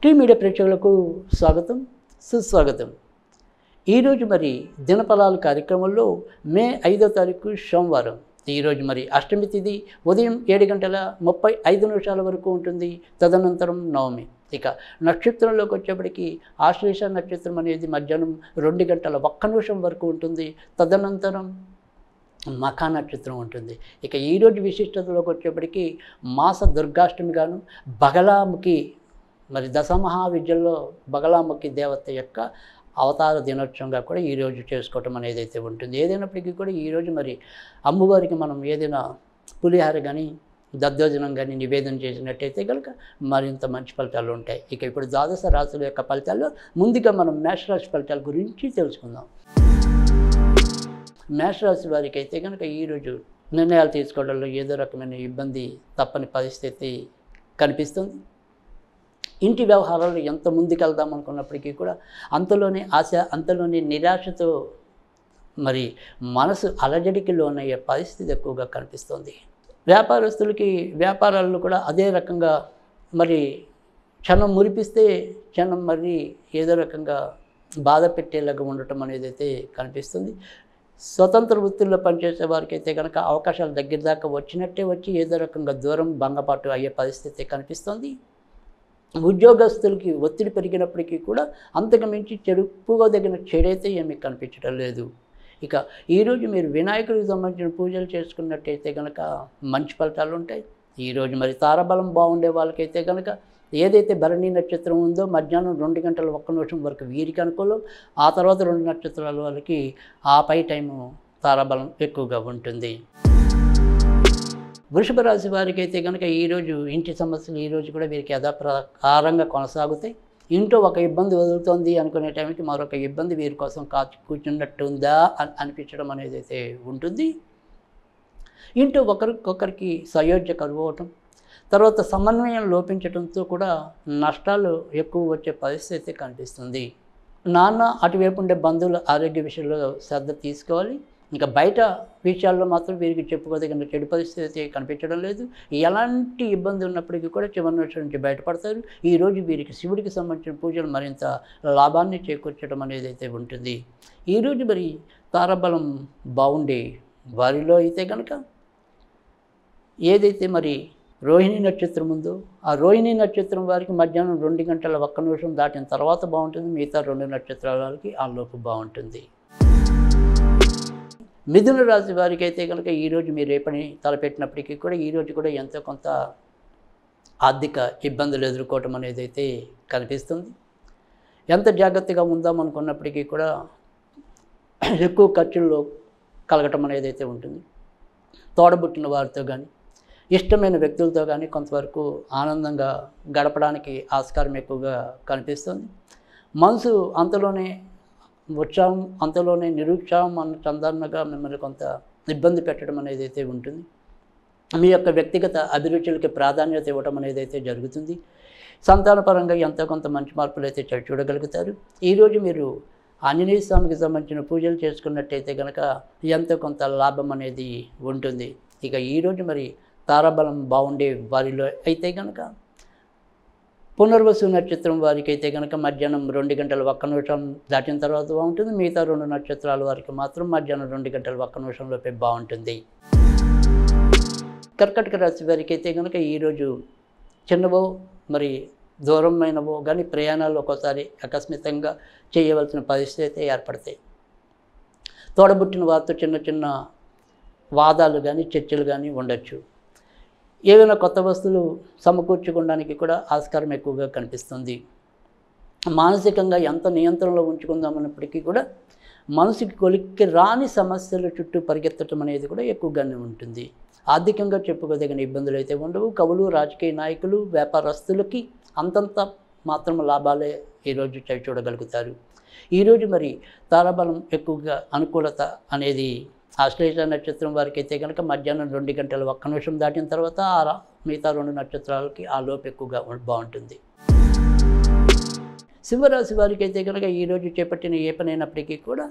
Tea media ప్రేక్షకులకు స్వాగతం, సుస్వాగతం. ఈరోజు మరి దినఫలాలు కార్యక్రమంలో మే 5వ తారీఖు సోమవారం. ఈరోజు మరి అష్టమి తిథి ఉదయం 7:35 వరకు ఉంటుంది. తదనంతరం నవమి. ఇక నక్షత్రంలోకి వచ్చేప్పటికి ఆశ్లేష నక్షత్రం అనేది మధ్యాహ్నం 2:01 వరకు ఉంటుంది. తదనంతరం మఖా నక్షత్రం ఉంటుంది. ఇక ఈరోజు విశిష్టతలోకి వచ్చేప్పటికి మాస దుర్గాష్టమి గాను బగలాముఖి మరి దశమహావిద్యల్లో బగలాముఖి దేవత యొక్క అవతార దినోత్సవంగా కూడా ఈరోజు చేసుకోవటం అనేది అయితే ఉంటుంది. ఏదైనప్పటికీ కూడా ఈరోజు మరి అమ్మవారికి మనం ఏదైనా పులిహార కానీ దద్దోజనం కానీ నివేదన చేసినట్టయితే కనుక మరింత మంచి ఫలితాలు ఉంటాయి. ఇక ఇప్పుడు ద్వాదశ రాశుల యొక్క ఫలితాల్లో ముందుగా మనం మేషరాశి ఫలితాల గురించి తెలుసుకుందాం. మేషరాశి వారికి అయితే కనుక ఈరోజు నిర్ణయాలు తీసుకోవడంలో ఏదో రకమైన ఇబ్బంది తప్పని పరిస్థితి కనిపిస్తుంది. ఇంటి వ్యవహారాలు ఎంత ముందుకెళ్దాం అనుకున్నప్పటికీ కూడా అంతలోనే ఆశ, అంతలోనే నిరాశతో మరి మనసు అలజడికి లోనయ్యే పరిస్థితి ఎక్కువగా కనిపిస్తుంది. వ్యాపారస్తులకి వ్యాపారాల్లో కూడా అదే రకంగా మరి క్షణం మురిపిస్తే క్షణం మరి ఏదో రకంగా బాధ పెట్టేలాగా ఉండటం అనేది అయితే కనిపిస్తుంది. స్వతంత్ర వృత్తుల్లో పనిచేసే వారికి అయితే కనుక అవకాశాలు దగ్గర దాకా వచ్చినట్టే వచ్చి ఏదో రకంగా దూరం భంగపాటు అయ్యే పరిస్థితి కనిపిస్తుంది. ఉద్యోగస్తులకి ఒత్తిడి పెరిగినప్పటికీ కూడా అంతకు మించి చెప్పుకోదగిన చెడైతే ఏమీ కనిపించడం లేదు. ఇక ఈరోజు మీరు వినాయకుడికి సంబంధించిన పూజలు చేసుకున్నట్టయితే కనుక మంచి ఫలితాలు ఉంటాయి. ఈరోజు మరి తారాబలం బాగుండే వాళ్ళకైతే కనుక ఏదైతే భరణి నక్షత్రం ఉందో మధ్యాహ్నం 2:01 వరకు వీరికి అనుకూలం. ఆ తర్వాత 2 నక్షత్రాల వాళ్ళకి ఆ పై టైము తారాబలం ఎక్కువగా ఉంటుంది. వృషభ రాశి వారికి అయితే కనుక ఈరోజు ఇంటి సమస్యలు ఈరోజు కూడా వీరికి యథాప్రకారంగా కొనసాగుతాయి. ఇంట్లో ఒక ఇబ్బంది వదులుతోంది అనుకునే టైంకి మరొక ఇబ్బంది వీరి కోసం కాచి కూర్చున్నట్టుందా అని అనిపించడం అనేది అయితే ఉంటుంది. ఇంట్లో ఒకరికొకరికి సయోధ్య కరువవటం, తర్వాత సమన్వయం లోపించడంతో కూడా నష్టాలు ఎక్కువ వచ్చే పరిస్థితి కనిపిస్తుంది. నాన్న అటువైపు ఉండే బంధువుల ఆరోగ్య విషయంలో శ్రద్ధ తీసుకోవాలి. ఇంకా బయట విషయాల్లో మాత్రం వీరికి చెప్పుకోదగిన చెడు పరిస్థితి కనిపించడం లేదు. ఎలాంటి ఇబ్బంది ఉన్నప్పటికీ కూడా చివరి నుంచి బయటపడతారు. ఈరోజు వీరికి శివుడికి సంబంధించిన పూజలు మరింత లాభాన్ని చేకూర్చడం అనేది అయితే ఉంటుంది. ఈరోజు మరి తారాబలం బాగుండే వారిలో అయితే కనుక ఏదైతే మరి రోహిణి నక్షత్రం ఉందో ఆ రోహిణి నక్షత్రం వారికి మధ్యాహ్నం 2:01 దాటిన తర్వాత బాగుంటుంది. మిగతా 2 నక్షత్రాల వారికి ఆ లోపు బాగుంటుంది. మిథున రాశి వారికి అయితే కనుక ఈరోజు మీరు ఏ పని తలపెట్టినప్పటికీ కూడా ఈరోజు కూడా ఎంతో కొంత ఆర్థిక ఇబ్బందులు ఎదుర్కోవటం అనేది అయితే కనిపిస్తుంది. ఎంత జాగ్రత్తగా ఉందాం అనుకున్నప్పటికీ కూడా ఎక్కువ ఖర్చుల్లో కలగటం అనేది అయితే ఉంటుంది. తోడబుట్టిన వారితో కానీ ఇష్టమైన వ్యక్తులతో కానీ కొంతవరకు ఆనందంగా గడపడానికి ఆస్కారం ఎక్కువగా కనిపిస్తుంది. మనసు అంతలోనే ఉత్సాహం, అంతలోనే నిరుత్సాహం అన్న చందనగా మిమ్మల్ని కొంత ఇబ్బంది పెట్టడం అనేది అయితే ఉంటుంది. మీ యొక్క వ్యక్తిగత అభిరుచులకి ప్రాధాన్యత ఇవ్వడం అనేది అయితే జరుగుతుంది. సంతానపరంగా ఎంతో కొంత మంచి మార్పులు అయితే చూడగలుగుతారు. ఈరోజు మీరు ఆంజనేయ స్వామికి సంబంధించిన పూజలు చేసుకున్నట్టయితే కనుక ఎంతో కొంత లాభం అనేది ఉంటుంది. ఇక ఈరోజు మరి తారాబలం బాగుండే వారిలో అయితే కనుక పునర్వసు నక్షత్రం వారికి అయితే కనుక మధ్యాహ్నం 2:01 దాటిన తర్వాత బాగుంటుంది. మిగతా 2 నక్షత్రాల వారికి మాత్రం మధ్యాహ్నం 2:01 లోపే బాగుంటుంది. కర్కాటక రాశి వారికి అయితే కనుక ఈరోజు చిన్నవో మరి దూరమైనవో కానీ ప్రయాణాలు ఒక్కోసారి ఆకస్మికంగా చేయవలసిన పరిస్థితి అయితే ఏర్పడతాయి. తోడబుట్టిన వారితో చిన్న చిన్న వాదాలు కానీ చర్చలు కానీ ఉండొచ్చు. ఏదైనా కొత్త వస్తువులు సమకూర్చుకోవడానికి కూడా ఆస్కారం ఎక్కువగా కనిపిస్తుంది. మానసికంగా ఎంత నియంత్రణలో ఉంచుకుందామన్నప్పటికీ కూడా మనసుకి కొలిక్కి రాని సమస్యల చుట్టూ పరిగెత్తడం అనేది కూడా ఎక్కువగానే ఉంటుంది. ఆర్థికంగా చెప్పుకోదగిన ఇబ్బందులు అయితే ఉండవు. కవులు, రాజకీయ నాయకులు, వ్యాపారస్తులకి అంతంత మాత్రం లాభాలే ఈరోజు చూడగలుగుతారు. ఈరోజు మరి తారాబలం ఎక్కువగా అనుకూలత అనేది ఆశ్లేష నక్షత్రం వారికి అయితే కనుక మధ్యాహ్నం 2:01 దాటిన తర్వాత మిగతా 2 నక్షత్రాలకి ఆ లోపు ఎక్కువగా బాగుంటుంది. సింహరాశి వారికి అయితే కనుక ఈరోజు చేపట్టిన ఏ పనైనప్పటికీ కూడా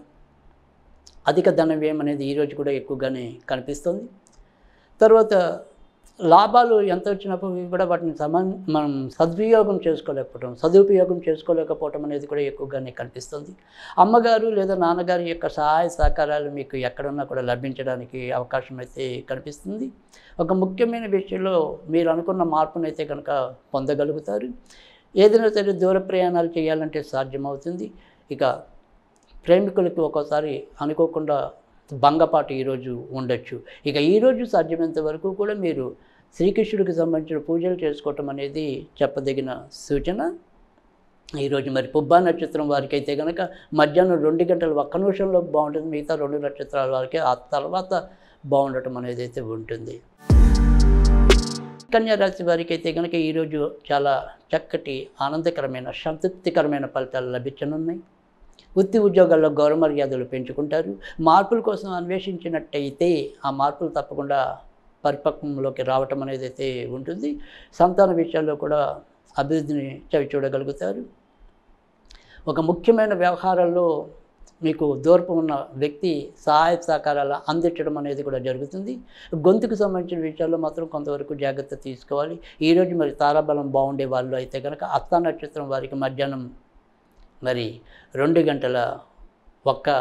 అధిక ధన వ్యయం అనేది ఈరోజు కూడా ఎక్కువగానే కనిపిస్తుంది. తర్వాత లాభాలు ఎంత వచ్చినప్పటికీ కూడా వాటిని మనం సదుపయోగం చేసుకోలేకపోవటం అనేది కూడా ఎక్కువగానే కనిపిస్తుంది. అమ్మగారు లేదా నాన్నగారి యొక్క సహాయ సహకారాలు మీకు ఎక్కడున్నా కూడా లభించడానికి అవకాశం అయితే కనిపిస్తుంది. ఒక ముఖ్యమైన విషయంలో మీరు అనుకున్న మార్పునైతే కనుక పొందగలుగుతారు. ఏదైనా సరే దూర ప్రయాణాలు చేయాలంటే సాధ్యమవుతుంది. ఇక ప్రేమికులకి ఒక్కోసారి అనుకోకుండా భంగపాటు ఈరోజు ఉండొచ్చు. ఇక ఈరోజు సాధ్యమైనంత వరకు కూడా మీరు శ్రీకృష్ణుడికి సంబంధించిన పూజలు చేసుకోవటం అనేది చెప్పదగిన సూచన. ఈరోజు మరి పుబ్బా నక్షత్రం వారికి అయితే కనుక మధ్యాహ్నం 2 గంటల 1 నిమిషంలో బాగుంటుంది. మిగతా 2 నక్షత్రాల వారికి ఆ తర్వాత బాగుండటం అనేది అయితే ఉంటుంది. కన్యా రాశి వారికి అయితే కనుక ఈరోజు చాలా చక్కటి ఆనందకరమైన సంతృప్తికరమైన ఫలితాలు లభించనున్నాయి. వృత్తి ఉద్యోగాల్లో గౌరవ మర్యాదలు పెంచుకుంటారు. మార్పుల కోసం అన్వేషించినట్టయితే ఆ మార్పులు తప్పకుండా పరిపక్వంలోకి రావటం అనేది అయితే ఉంటుంది. సంతాన విషయాల్లో కూడా అభివృద్ధిని చవిచూడగలుగుతారు. ఒక ముఖ్యమైన వ్యవహారాల్లో మీకు దూరపు ఉన్న వ్యక్తి సహాయ సహకారాలు అందించడం అనేది కూడా జరుగుతుంది. గొంతుకు సంబంధించిన విషయాల్లో మాత్రం కొంతవరకు జాగ్రత్త తీసుకోవాలి. ఈరోజు మరి తారాబలం బాగుండే వాళ్ళు అయితే కనుక హస్త నక్షత్రం వారికి మధ్యాహ్నం మరి 2 గంటల 1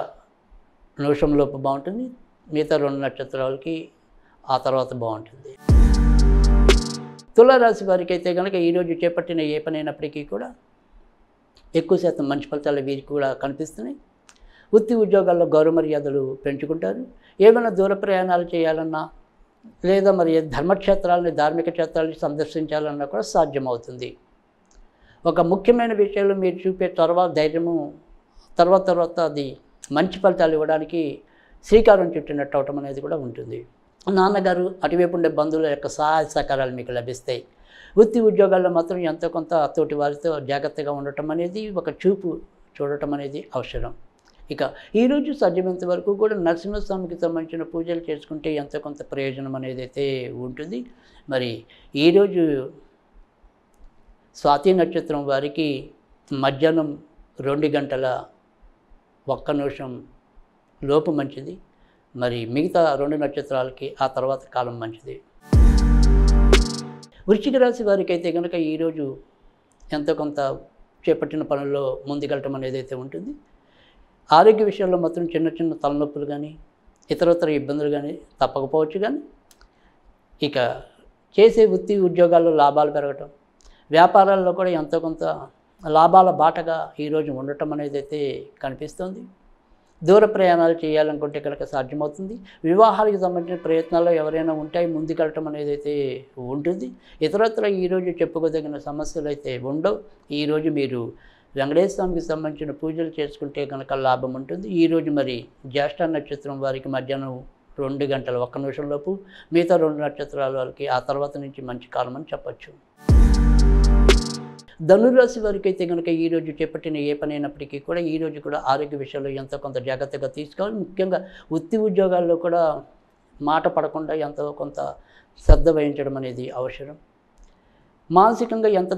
నిమిషంలోపు బాగుంటుంది. మిగతా 2 నక్షత్రాలకి ఆ తర్వాత బాగుంటుంది. తులారాశి వారికి అయితే కనుక ఈరోజు చేపట్టిన ఏ పనైనప్పటికీ కూడా ఎక్కువ శాతం మంచి ఫలితాలు వీరికి కూడా కనిపిస్తున్నాయి. వృత్తి ఉద్యోగాల్లో గౌరవ మర్యాదలు పెంచుకుంటారు. ఏమైనా దూర ప్రయాణాలు చేయాలన్నా లేదా మరి ధర్మక్షేత్రాలని ధార్మిక క్షేత్రాలని సందర్శించాలన్నా కూడా సాధ్యమవుతుంది. ఒక ముఖ్యమైన విషయంలో మీరు చూపే ధైర్యము తర్వాత అది మంచి ఫలితాలు ఇవ్వడానికి శ్రీకారం చుట్టినట్టు అవటం అనేది కూడా ఉంటుంది. నాన్నగారు అటువైపు ఉండే బంధువుల యొక్క సహాయ సహకారాలు మీకు లభిస్తాయి. వృత్తి ఉద్యోగాల్లో మాత్రం ఎంతో కొంత తోటి వారితో జాగ్రత్తగా ఉండటం అనేది ఒక చూడటం అనేది అవసరం. ఇక ఈరోజు సాధ్యమైనంత వరకు కూడా నరసింహస్వామికి సంబంధించిన పూజలు చేసుకుంటే ఎంతో కొంత ప్రయోజనం అనేది అయితే ఉంటుంది. మరి ఈరోజు స్వాతి నక్షత్రం వారికి మధ్యాహ్నం 2 గంటల 1 నిమిషం లోపు మంచిది. మరి మిగతా 2 నక్షత్రాలకి ఆ తర్వాత కాలం మంచిది. వృశ్చిక రాశి వారికి అయితే కనుక ఈరోజు ఎంతో కొంత చేపట్టిన పనుల్లో ముందుకెళ్ళటం అనేది అయితే ఉంటుంది. ఆరోగ్య విషయాల్లో మాత్రం చిన్న చిన్న తలనొప్పులు కానీ ఇతరత్ర ఇబ్బందులు కానీ తప్పకపోవచ్చు. కానీ ఇక చేసే వృత్తి ఉద్యోగాల్లో లాభాలు పెరగటం, వ్యాపారాల్లో కూడా ఎంతో కొంత లాభాల బాటగా ఈరోజు ఉండటం అనేది అయితే కనిపిస్తుంది. దూర ప్రయాణాలు చేయాలనుకుంటే కనుక సాధ్యమవుతుంది. వివాహాలకు సంబంధించిన ప్రయత్నాల్లో ఎవరైనా ఉంటే ముందుకెళ్ళటం అనేది అయితే ఉంటుంది. ఇతరత్ర ఈరోజు చెప్పుకోదగిన సమస్యలు అయితే ఉండవు. ఈరోజు మీరు వెంకటేశ్వర స్వామికి సంబంధించిన పూజలు చేసుకుంటే కనుక లాభం ఉంటుంది. ఈరోజు మరి జ్యేష్ఠ నక్షత్రం వారికి మధ్యాహ్నం 2 గంటల 1 నిమిషంలోపు, మిగతా 2 నక్షత్రాల వారికి ఆ తర్వాత నుంచి మంచి కాలం అని చెప్పచ్చు. ధనురాశి వారికి అయితే కనుక ఈరోజు చేపట్టిన ఏ పని అయినప్పటికీ కూడా ఈరోజు కూడా ఆరోగ్య విషయాల్లో ఎంతో కొంత జాగ్రత్తగా తీసుకోవాలి. ముఖ్యంగా వృత్తి ఉద్యోగాల్లో కూడా మాట పడకుండా ఎంతో కొంత శ్రద్ధ వహించడం అనేది అవసరం. మానసికంగా ఎంత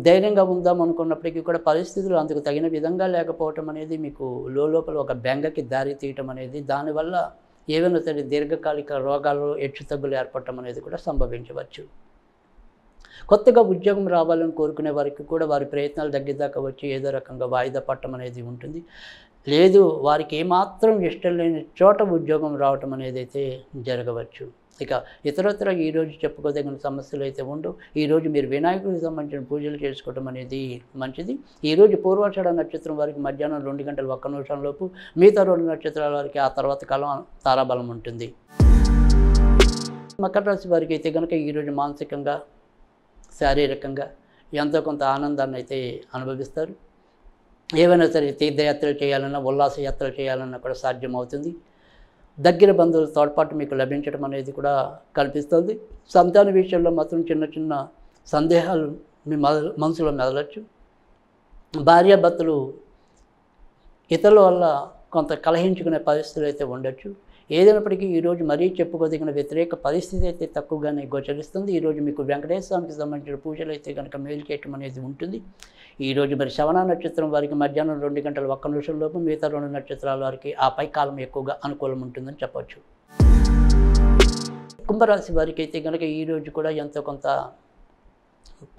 ధైర్యంగా ఉందాం అనుకున్నప్పటికీ కూడా పరిస్థితులు అందుకు తగిన విధంగా లేకపోవటం అనేది మీకు లోపల ఒక బెంగకి దారి తీయటం అనేది, దానివల్ల ఏవైనా సరే దీర్ఘకాలిక రోగాలు హెచ్చుతగ్గులు ఏర్పడటం అనేది కూడా సంభవించవచ్చు. కొత్తగా ఉద్యోగం రావాలని కోరుకునే వారికి కూడా వారి ప్రయత్నాలు దగ్గరదాకా వచ్చి ఏదో రకంగా వాయిదా పట్టడం అనేది ఉంటుంది. లేదు వారికి ఏమాత్రం ఇష్టం లేని చోట ఉద్యోగం రావటం అనేది అయితే జరగవచ్చు. ఇక ఇతరత్ర ఈరోజు చెప్పుకోదగిన సమస్యలు అయితే ఉండవు. ఈరోజు మీరు వినాయకుడికి సంబంధించిన పూజలు చేసుకోవడం అనేది మంచిది. ఈరోజు పూర్వాషాఢ నక్షత్రం వారికి మధ్యాహ్నం 2 గంటల 1 నిమిషంలోపు, మిగతా 2 నక్షత్రాల వారికి ఆ తర్వాత కాలం తారాబలం ఉంటుంది. మకర రాశి వారికి అయితే కనుక ఈరోజు మానసికంగా శారీరకంగా ఎంతో కొంత ఆనందాన్ని అయితే అనుభవిస్తారు. ఏవైనా సరే తీర్థయాత్రలు చేయాలన్నా ఉల్లాస యాత్రలు చేయాలన్నా కూడా సాధ్యమవుతుంది. దగ్గర బంధువుల తోడ్పాటు మీకు లభించడం అనేది కూడా కల్పిస్తుంది. సంతాన విషయంలో మాత్రం చిన్న చిన్న సందేహాలు మీ మనసులో మెదలచ్చు. భార్యాభర్తలు ఇతరుల వల్ల కొంత కలహించుకునే పరిస్థితులు అయితే ఉండొచ్చు. ఏదైనప్పటికీ ఈరోజు మరీ చెప్పుకోదగిన వ్యతిరేక పరిస్థితి అయితే తక్కువగానే గోచరిస్తుంది. ఈరోజు మీకు వెంకటేశ్వర స్వామికి సంబంధించిన పూజలు అయితే కనుక మేలు చేయటం అనేది ఉంటుంది. ఈరోజు మరి శ్రవణ నక్షత్రం వారికి మధ్యాహ్నం 2 గంటల 1 నిమిషంలోపు, మిగతా 2 నక్షత్రాల వారికి ఆ పై కాలం ఎక్కువగా అనుకూలం ఉంటుందని చెప్పవచ్చు. కుంభరాశి వారికి అయితే కనుక ఈరోజు కూడా ఎంతో కొంత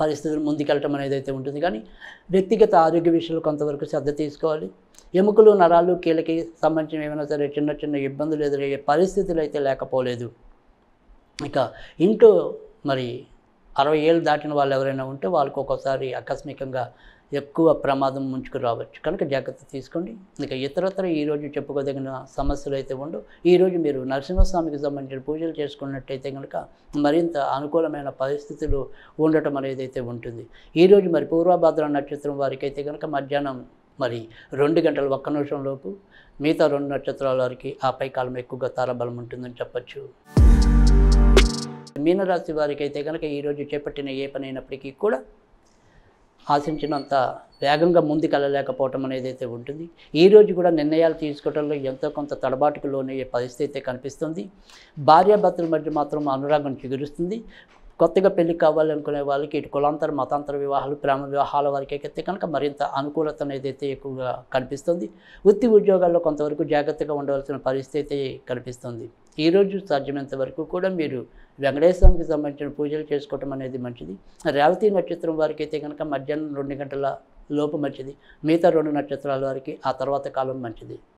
పరిస్థితులు ముందుకెళ్ళటం అనేది అయితే ఉంటుంది. కానీ వ్యక్తిగత ఆరోగ్య విషయంలో కొంతవరకు శ్రద్ధ తీసుకోవాలి. ఎముకలు, నరాలు, కీళ్ళకి సంబంధించిన ఏమైనా సరే చిన్న చిన్న ఇబ్బందులు ఎదురయ్యే పరిస్థితులు అయితే లేకపోలేదు. ఇక ఇంట్లో మరి 60 ఏళ్ళు దాటిన వాళ్ళు ఎవరైనా ఉంటే వాళ్ళకి ఒక్కోసారి ఆకస్మికంగా ఎక్కువ ప్రమాదం ముంచుకు రావచ్చు. కనుక జాగ్రత్త తీసుకోండి. ఇక ఇతరత్ర ఈరోజు చెప్పుకోదగిన సమస్యలు అయితే ఉండవు. ఈరోజు మీరు నరసింహస్వామికి సంబంధించిన పూజలు చేసుకున్నట్టయితే కనుక మరింత అనుకూలమైన పరిస్థితులు ఉండటం అనేది అయితే ఉంటుంది. ఈరోజు మరి పూర్వభద్ర నక్షత్రం వారికి అయితే కనుక మధ్యాహ్నం మరి 2 గంటల 1 నిమిషం లోపు, మిగతా 2 నక్షత్రాల వారికి ఆపై కాలం ఎక్కువగా తారాబలం ఉంటుందని చెప్పచ్చు. మీనరాశి వారికి అయితే కనుక ఈరోజు చేపట్టిన ఏ పని అయినప్పటికీ కూడా ఆశించినంత వేగంగా ముందుకెళ్ళలేకపోవటం అనేది అయితే ఉంటుంది. ఈరోజు కూడా నిర్ణయాలు తీసుకోవడంలో ఎంతో కొంత తడబాటుకు లోనయ్యే పరిస్థితి అయితే కనిపిస్తుంది. భార్యాభర్తల మధ్య మాత్రం అనురాగం చిగురుస్తుంది. కొత్తగా పెళ్లి కావాలనుకునే వాళ్ళకి ఇటు కులాంతర, మతాంతర వివాహాలు, ప్రేమ వివాహాల వారికి అయితే కనుక మరింత అనుకూలత అనేది అయితే ఎక్కువగా కనిపిస్తుంది. వృత్తి ఉద్యోగాల్లో కొంతవరకు జాగ్రత్తగా ఉండవలసిన పరిస్థితి కనిపిస్తుంది. ఈరోజు సాధ్యమైనంత వరకు కూడా మీరు వెంకటేశ్వరానికి సంబంధించిన పూజలు చేసుకోవటం అనేది మంచిది. రేవతి నక్షత్రం వారికి అయితే కనుక మధ్యాహ్నం 2 గంటల లోపు మంచిది. మిగతా 2 నక్షత్రాల వారికి ఆ తర్వాత కాలం మంచిది.